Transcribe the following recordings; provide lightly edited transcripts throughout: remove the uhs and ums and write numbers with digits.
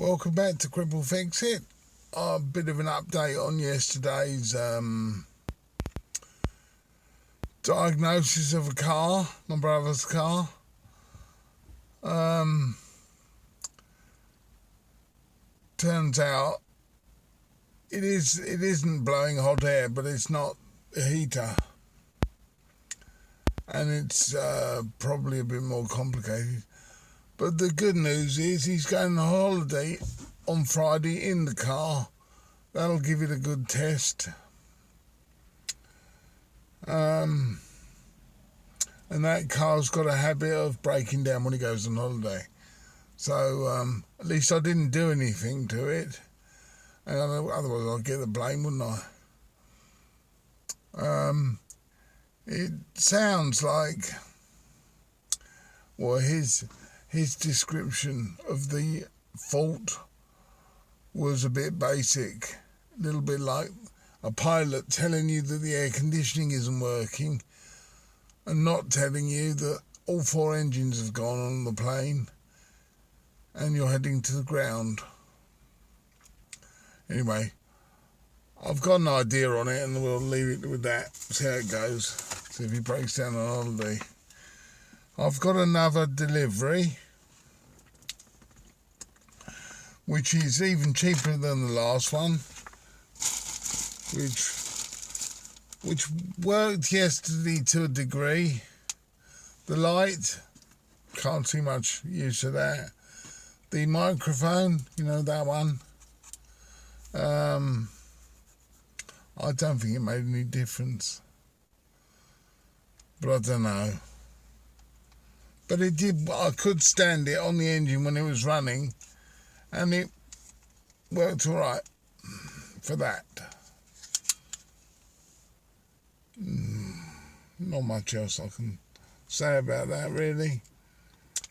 Welcome back to Cripple Fix It. A bit of an update on yesterday's diagnosis of a car, my brother's car. Turns out it isn't blowing hot air, but it's not a heater, and it's probably a bit more complicated. But the good news is he's going on holiday on Friday in the car. That'll give it a good test. And that car's got a habit of breaking down when he goes on holiday. So at least I didn't do anything to it. And otherwise I'd get the blame, wouldn't I? It sounds like, well, his description of the fault was a bit basic, a little bit like a pilot telling you that the air conditioning isn't working and not telling you that all 4 engines have gone on the plane and you're heading to the ground. Anyway, I've got an idea on it and we'll leave it with that, see how it goes, see if he breaks down on holiday. I've got another delivery which is even cheaper than the last one, which worked yesterday to a degree. The light, can't see much use of that. The microphone, you know, that one, I don't think it made any difference, but I don't know. But it did, I could stand it on the engine when it was running, and it worked all right for that. Not much else I can say about that, really.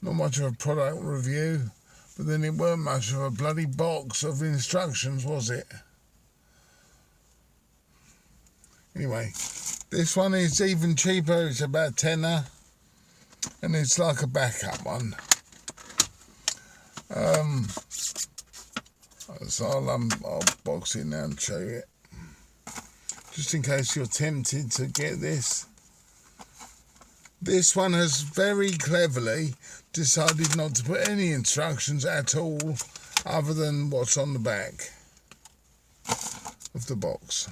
Not much of a product review, but then it weren't much of a bloody box of instructions, was it? Anyway, this one is even cheaper. It's about £10, and it's like a backup one. So I'll box it now and show you it, just in case you're tempted to get this. This one has very cleverly decided not to put any instructions at all other than what's on the back of the box.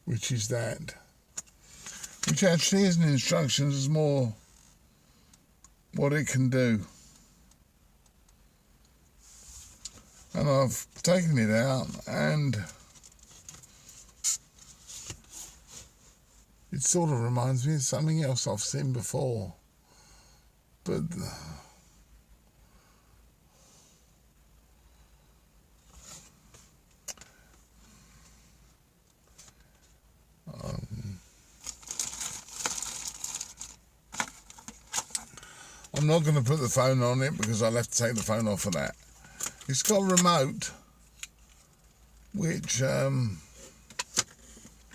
Which is that. Which actually isn't instructions, it's more what it can do. And I've taken it out and it sort of reminds me of something else I've seen before. But I'm not going to put the phone on it because I'll have to take the phone off for that. It's got a remote, which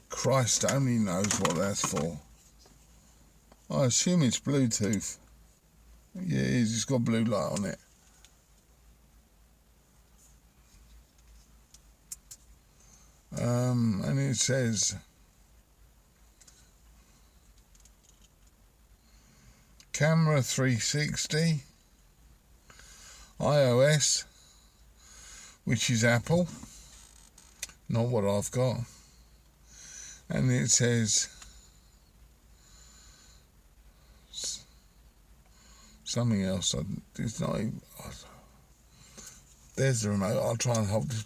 Christ only knows what that's for. I assume it's Bluetooth. Yeah, it is. It's got blue light on it. And it says Camera 360, iOS, which is Apple, not what I've got. And it says something else. It's not even, there's the remote. I'll try and hold this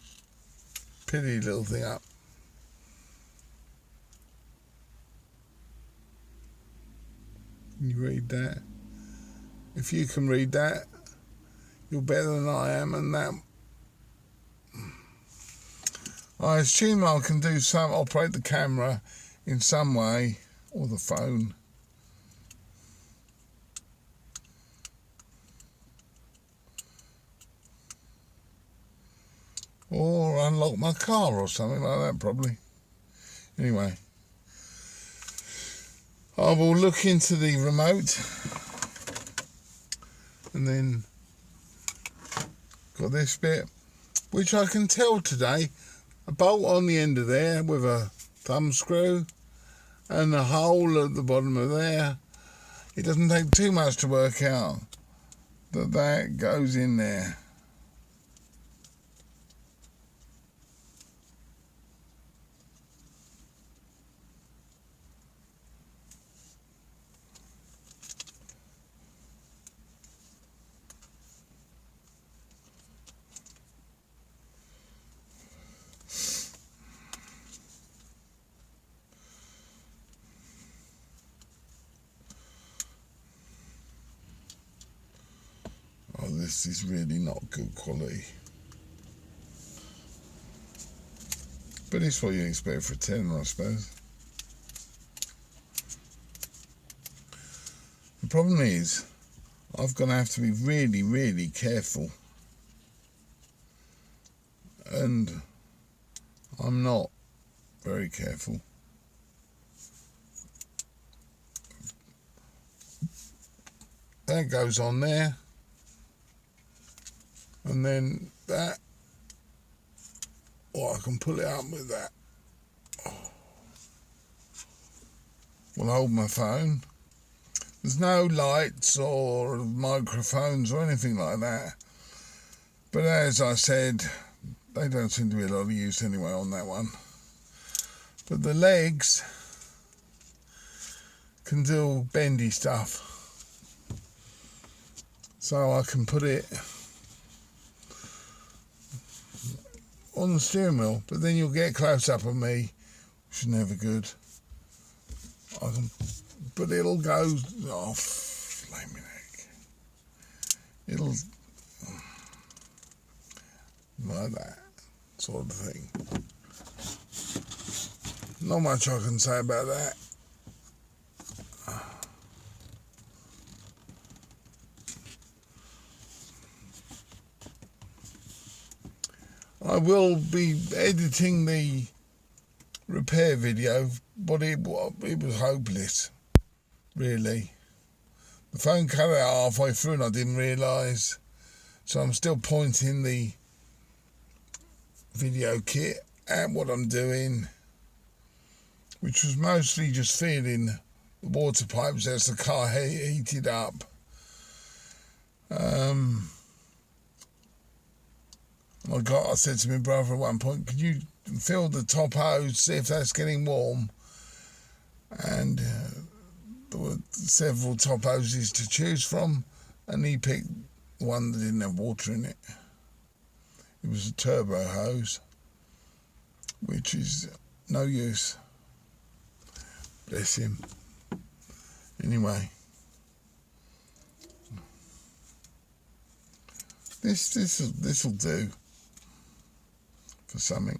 pretty little thing up. Can you read that? If you can read that, you're better than I am, and that I assume I can do operate the camera in some way, or the phone. Or unlock my car or something like that, probably. Anyway, I will look into the remote And then got this bit, which I can tell today, a bolt on the end of there with a thumb screw and a hole at the bottom of there. It doesn't take too much to work out that that goes in there. Oh, this is really not good quality. But it's what you expect for a 10, I suppose. The problem is, I'm going to have to be really, really careful. And I'm not very careful. That goes on there. And then that, or I can pull it up with that. Will hold my phone. There's no lights or microphones or anything like that. But as I said, they don't seem to be a lot of use anyway on that one. But the legs can do bendy stuff. So I can put it on the steering wheel, but then you'll get close up of me, which is never good. But it'll go, oh, flaming heck. It'll, like that sort of thing. Not much I can say about that. I will be editing the repair video, but it was hopeless, really. The phone cut out halfway through and I didn't realise, so I'm still pointing the video kit at what I'm doing, which was mostly just feeling the water pipes as the car heated up. I said to my brother at one point, could you fill the top hose, see if that's getting warm? And there were several top hoses to choose from, and he picked one that didn't have water in it. It was a turbo hose, which is no use. Bless him. Anyway, this'll do for something.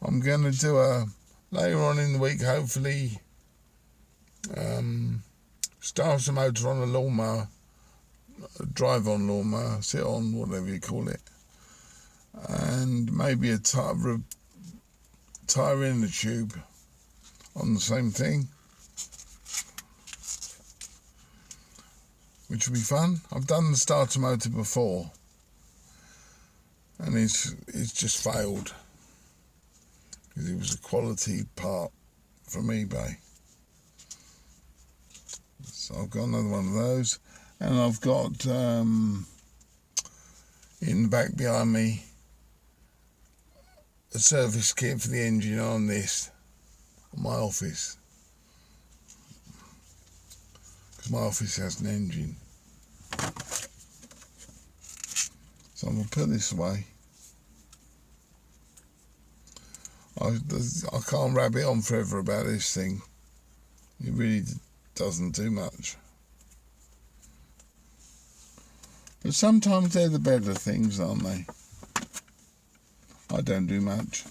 I'm going to do later on in the week, hopefully, start the motor on a lawnmower, a drive-on lawnmower, sit-on, whatever you call it, and maybe a tyre in the tube on the same thing, which will be fun. I've done the starter motor before, and it's just failed because it was a quality part from eBay. So I've got another one of those, and I've got in the back behind me a service kit for the engine on this, on my office, because my office has an engine. So I'm going to put this away. I can't rabbit on forever about this thing. It really doesn't do much. But sometimes they're the better things, aren't they? I don't do much.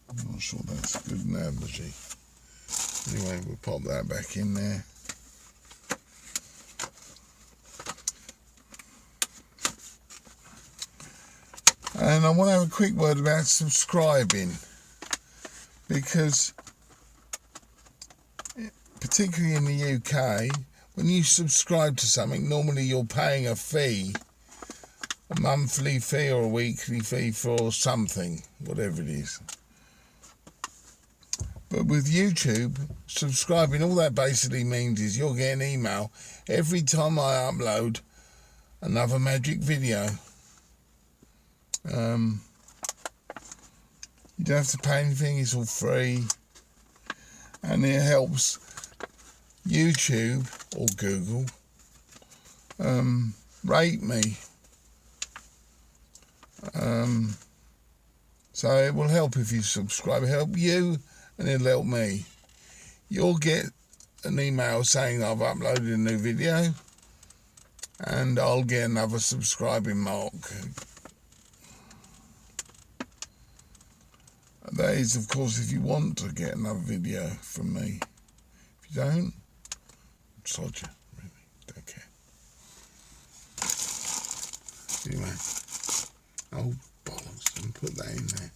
I'm not sure that's a good analogy. Anyway, we'll pop that back in there. And I want to have a quick word about subscribing, because particularly in the UK, when you subscribe to something, normally you're paying a fee, a monthly fee or a weekly fee for something, whatever it is. But with YouTube, subscribing, all that basically means is you're getting email every time I upload another magic video. You don't have to pay anything, it's all free. And it helps YouTube or Google rate me. So it will help if you subscribe. It'll help you and it'll help me. You'll get an email saying I've uploaded a new video, and I'll get another subscribing mark. That is, of course, if you want to get another video from me. If you don't, sod you, really, don't care. Anyway, oh bollocks, and put that in there.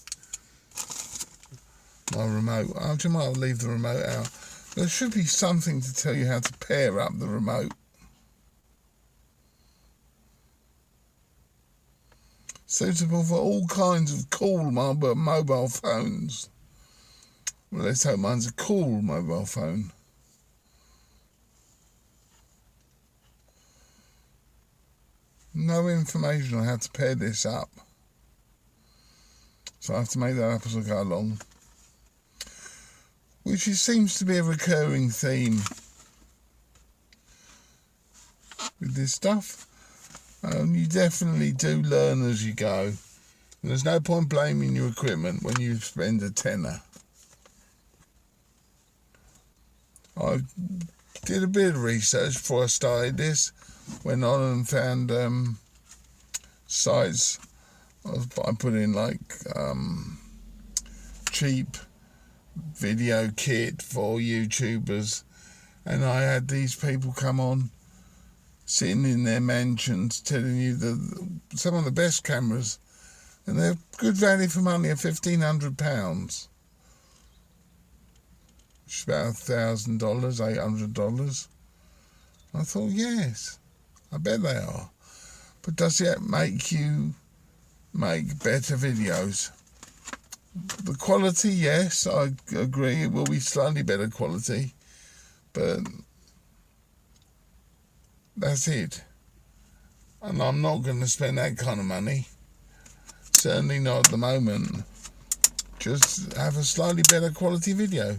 My remote, I might leave the remote out. There should be something to tell you how to pair up the remote. Suitable for all kinds of cool mobile phones. Well, let's hope mine's a cool mobile phone. No information on how to pair this up. So I have to make that up as I go along. Which seems to be a recurring theme with this stuff. You definitely do learn as you go. And there's no point blaming your equipment when you spend a tenner. I did a bit of research before I started this. Went on and found sites. I put in like cheap video kit for YouTubers, and I had these people come on sitting in their mansions telling you that some of the best cameras, and they're good value for money, are £1,500, which is about $1,000, $800. I thought, yes, I bet they are. But does it make you make better videos? The quality, yes, I agree, it will be slightly better quality, but that's it. And I'm not going to spend that kind of money, certainly not at the moment. Just have a slightly better quality video.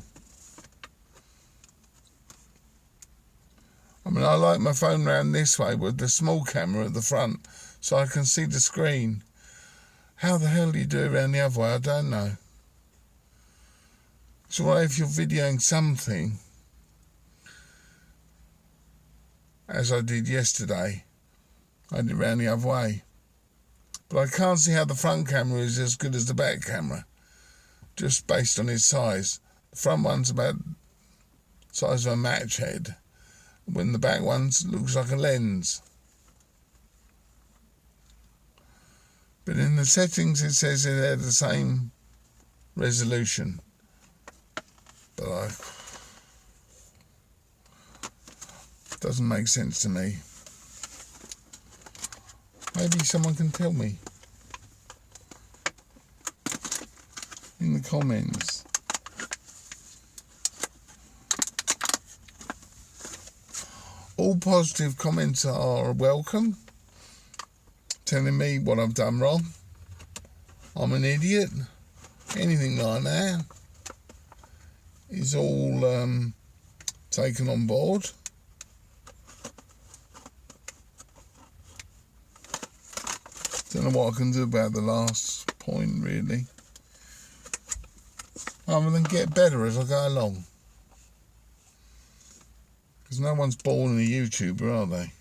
I mean, I like my phone round this way with the small camera at the front so I can see the screen. How the hell do you do it around the other way? I don't know. It's alright if you're videoing something, as I did yesterday. I did it around the other way. But I can't see how the front camera is as good as the back camera, just based on its size. The front one's about the size of a match head, when the back one looks like a lens. But in the settings it says they're the same resolution. But it doesn't make sense to me. Maybe someone can tell me in the comments. All positive comments are welcome. Telling me what I've done wrong, I'm an idiot, anything like that is all taken on board. Don't know what I can do about the last point, really, other than get better as I go along, because no one's born a YouTuber, are they?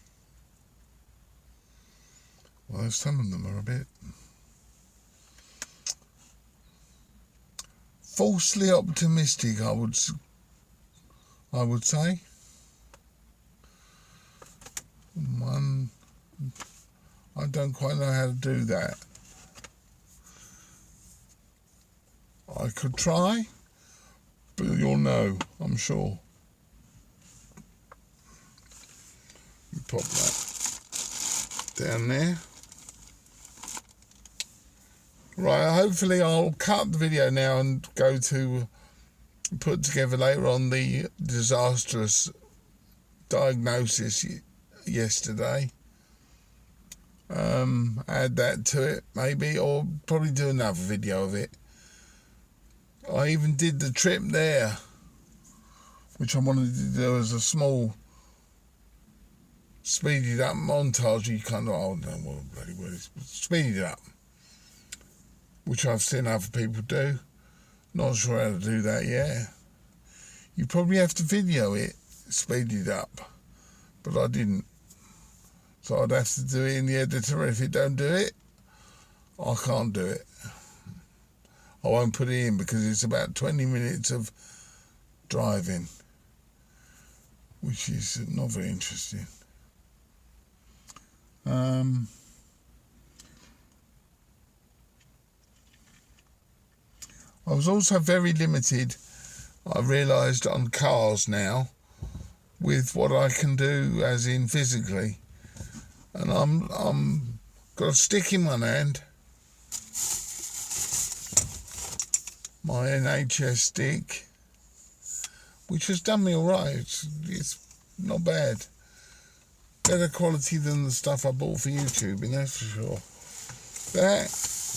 Well, some of them are a bit falsely optimistic, I would say. I don't quite know how to do that. I could try, but you'll know, I'm sure. pop that down there. Right, hopefully I'll cut the video now and go to put together later on the disastrous diagnosis yesterday. Add that to it maybe, or probably do another video of it. I even did the trip there, which I wanted to do as a small speeded up montage. You kind of, I don't know what bloody word is, speeded up, which I've seen other people do. Not sure how to do that yet. You probably have to video it, speeded up, but I didn't. So I'd have to do it in the editor. If it don't do it, I can't do it. I won't put it in because it's about 20 minutes of driving, which is not very interesting. I was also very limited, I realised, on cars now with what I can do as in physically. And I'm got a stick in one hand, my NHS stick, which has done me all right. It's not bad. Better quality than the stuff I bought for YouTube, that's for sure.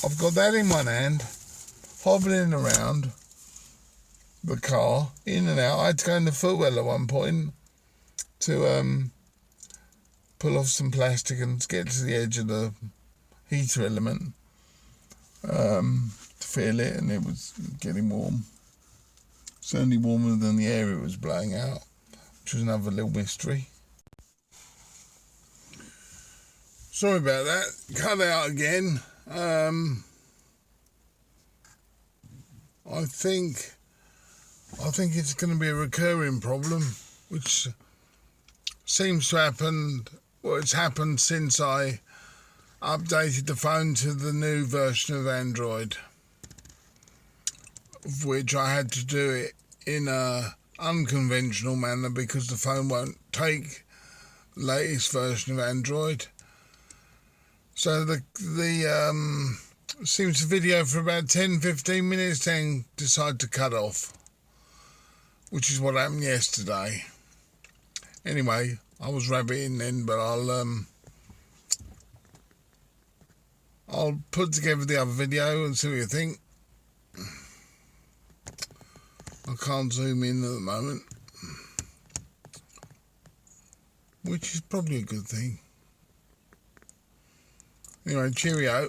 I've got that in one hand, hobbling around the car, in and out. I had to go in the footwell at one point to pull off some plastic and get to the edge of the heater element to feel it, and it was getting warm. Certainly warmer than the air it was blowing out, which was another little mystery. Sorry about that. Cut out again. I think it's going to be a recurring problem, which seems to happen. Well, it's happened since I updated the phone to the new version of Android, of which I had to do it in a unconventional manner because the phone won't take the latest version of Android. So the seems the video for about 10-15 minutes, then decide to cut off, which is what happened yesterday. Anyway, I was rabbiting then, but I'll put together the other video and see what you think. I can't zoom in at the moment, which is probably a good thing. Anyway, cheerio.